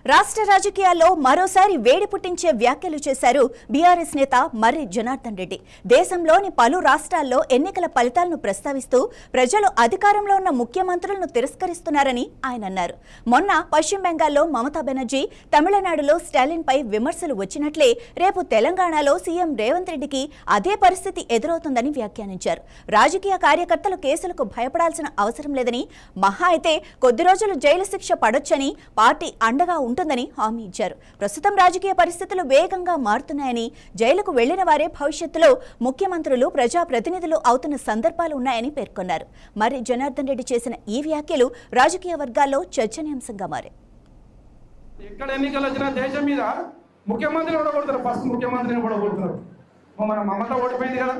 రాష్ట్ర రాజకీయాల్లో మరోసారి వేడి పుట్టించే వ్యాఖ్యలు చేశారు బీఆర్ఎస్ నేత మర్రి జనార్దన్ రెడ్డి. దేశంలోని పలు రాష్ట్రాల్లో ఎన్నికల ఫలితాలను ప్రస్తావిస్తూ ప్రజలు అధికారంలో ఉన్న ముఖ్యమంత్రులను తిరస్కరిస్తున్నారని ఆయన అన్నారు. మొన్న పశ్చిమ బెంగాల్లో మమతా బెనర్జీ, తమిళనాడులో స్టాలిన్పై విమర్శలు వచ్చినట్లే రేపు తెలంగాణలో సీఎం రేవంత్ రెడ్డికి అదే పరిస్థితి ఎదురవుతుందని వ్యాఖ్యానించారు. రాజకీయ కార్యకర్తలు కేసులకు భయపడాల్సిన అవసరం లేదని, మహా అయితే కొద్ది రోజులు జైలు శిక్ష పడొచ్చని, పార్టీ అండగా ఉంటుందని హామీ ఇచ్చారు. ప్రస్తుతం రాజకీయ పరిస్థితులు వేగంగా మారుతున్నాయని, జైలుకు వెళ్లిన వారే భవిష్యత్తులో ముఖ్యమంత్రులు, ప్రజాప్రతినిధులు అవుతున్న సందర్భాలు ఉన్నాయని పేర్కొన్నారు. మర్రి జనార్దన్ రెడ్డి చేసిన ఈ వ్యాఖ్యలు రాజకీయ వర్గాల్లో చర్చనీయాంశంగా మారాయి. ఎక్కడ ఎన్నికలు వచ్చినా దేశం మీద ముఖ్యమంత్రి ఓడగొడతారు. ఫస్ట్ ముఖ్యమంత్రిని ఓడగొడతారు. మన మమత ఓడిపోయింది కదా,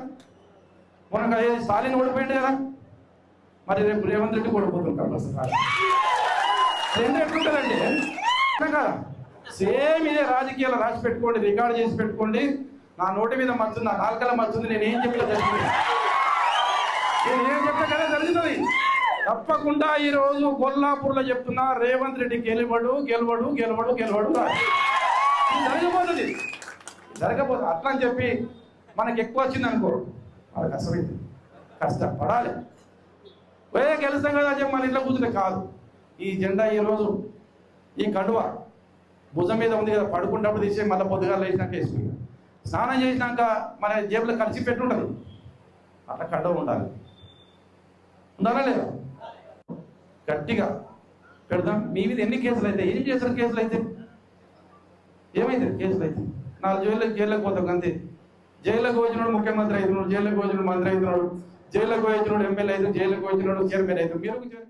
మొన్న స్టాలిన్ ఓడిపోయింది కదా, మరి రేపు రేవంత్ రెడ్డి ఓడిపోతుంటారు. రెండు ఎట్లుంటుందండి కదా, సేమ్ ఇదే రాజకీయాలు రాసి పెట్టుకోండి, రికార్డు చేసి పెట్టుకోండి. నా నోటి మీద మచ్చుంది, నా నాలుకల మచ్చుంది, నేను ఏం చెప్తే జరుగుతుంది, నేను ఏం చెప్తే కదా జరుగుతుంది. తప్పకుండా ఈరోజు కొల్లాపూర్లో చెప్తున్నా, రేవంత్ రెడ్డి గెలవడు గెలవడు గెలవడు గెలవడు జరగబోతుంది, జరగబోతుంది. అట్లా అని చెప్పి మనకి ఎక్కువ వచ్చింది అనుకో, వాళ్ళకి కష్టమైంది, కష్టపడాలి. గెలుస్తాం కదా అని చెప్పి మన ఇంట్లో కూర్చుంటే కాదు. ఈ జెండా ఈరోజు ఈ కండువ భుజం మీద ఉంది కదా, పడుకున్నప్పుడు తీసే మళ్ళీ పొద్దుగా లేచినాక వేసుకుని స్నానం చేసినాక మన జేబులో కలిసి పెట్టుండదు. అట్లా కండువ ఉండాలి, ఉండాలా లేదా? గట్టిగా పెడదాం. మీ మీద ఎన్ని కేసులు అయితే, ఏం చేస్తారు? కేసులు అయితే ఏమైంది? కేసులు అయితే 4 జైల్లోకి పోతాం అంతే. జైల్లోకి వచ్చినాడు ముఖ్యమంత్రి అవుతున్నాడు, జైల్లోకి వచ్చినాడు మంత్రి అవుతున్నాడు, జైల్లోకి వచ్చినాడు ఎమ్మెల్యే అవుతున్నాడు, జైల్లోకి వచ్చినాడు చైర్మన్ అవుతున్నాడు. మీరు